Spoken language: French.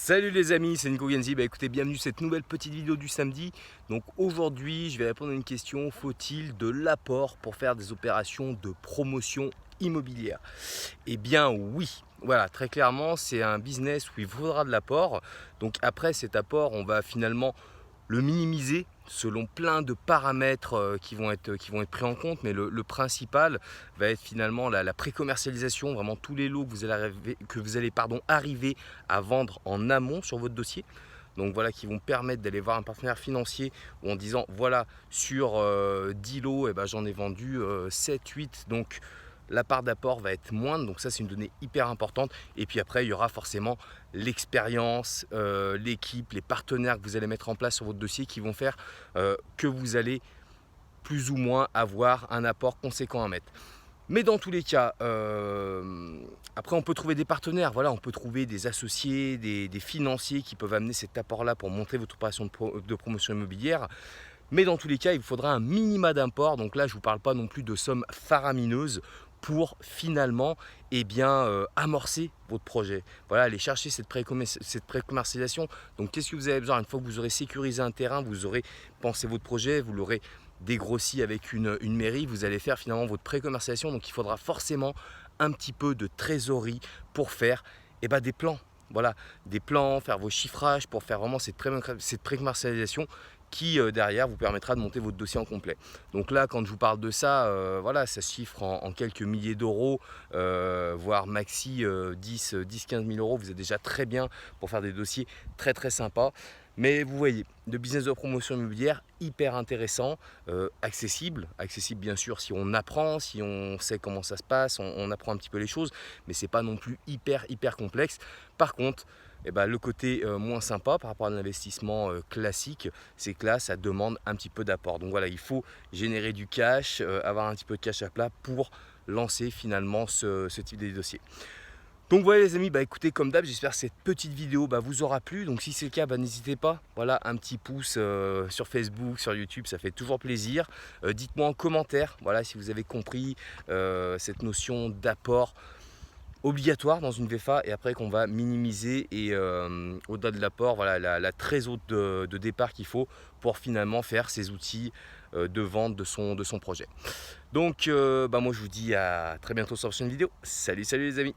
Salut les amis, c'est Nico Genzi. Écoutez, bienvenue cette nouvelle petite vidéo du samedi. Donc aujourd'hui, je vais répondre à une question. Faut-il de l'apport pour faire des opérations de promotion immobilière? Eh bien oui, voilà, très clairement, c'est un business où il faudra de l'apport. Donc après cet apport, on va finalement le minimiser selon plein de paramètres qui vont être pris en compte, mais le principal va être finalement la pré-commercialisation, vraiment tous les lots que vous allez arriver à vendre en amont sur votre dossier. Donc voilà, qui vont permettre d'aller voir un partenaire financier ou en disant voilà, sur 10 lots, j'en ai vendu 7, 8. Donc la part d'apport va être moindre, donc ça c'est une donnée hyper importante. Et puis après il y aura forcément l'expérience, l'équipe, les partenaires que vous allez mettre en place sur votre dossier qui vont faire que vous allez plus ou moins avoir un apport conséquent à mettre. Mais dans tous les cas, après on peut trouver des partenaires, voilà, on peut trouver des associés, des financiers qui peuvent amener cet apport-là pour montrer votre opération de promotion immobilière. Mais dans tous les cas, il vous faudra un minima d'import. Donc là, je ne vous parle pas non plus de sommes faramineuses pour finalement amorcer votre projet. Voilà, aller chercher cette pré-commercialisation. Donc qu'est-ce que vous avez besoin? Une fois que vous aurez sécurisé un terrain, vous aurez pensé votre projet, vous l'aurez dégrossi avec une mairie, vous allez faire finalement votre pré-commercialisation. Donc il faudra forcément un petit peu de trésorerie pour faire des plans. Voilà, des plans, faire vos chiffrages pour faire vraiment cette pré-commercialisation qui derrière vous permettra de monter votre dossier en complet. Donc là, quand je vous parle de ça, voilà, ça se chiffre en quelques milliers d'euros, voire maxi 10-15 000 euros. Vous êtes déjà très bien pour faire des dossiers très très sympas. Mais vous voyez, de business de promotion immobilière hyper intéressant, accessible bien sûr si on apprend, si on sait comment ça se passe, on apprend un petit peu les choses, mais c'est pas non plus hyper complexe. Par contre, le côté moins sympa par rapport à l'investissement classique, c'est que là, ça demande un petit peu d'apport. Donc voilà, il faut générer du cash, avoir un petit peu de cash à plat pour lancer finalement ce type de dossier. Donc voilà les amis, écoutez, comme d'hab, j'espère que cette petite vidéo vous aura plu. Donc si c'est le cas, n'hésitez pas, voilà, un petit pouce sur Facebook, sur YouTube, ça fait toujours plaisir. Dites-moi en commentaire, voilà, si vous avez compris cette notion d'apport obligatoire dans une VFA et après qu'on va minimiser et au-delà de l'apport, voilà, la très haute de départ qu'il faut pour finalement faire ces outils de vente de son projet. Donc moi je vous dis à très bientôt sur la prochaine vidéo. Salut les amis.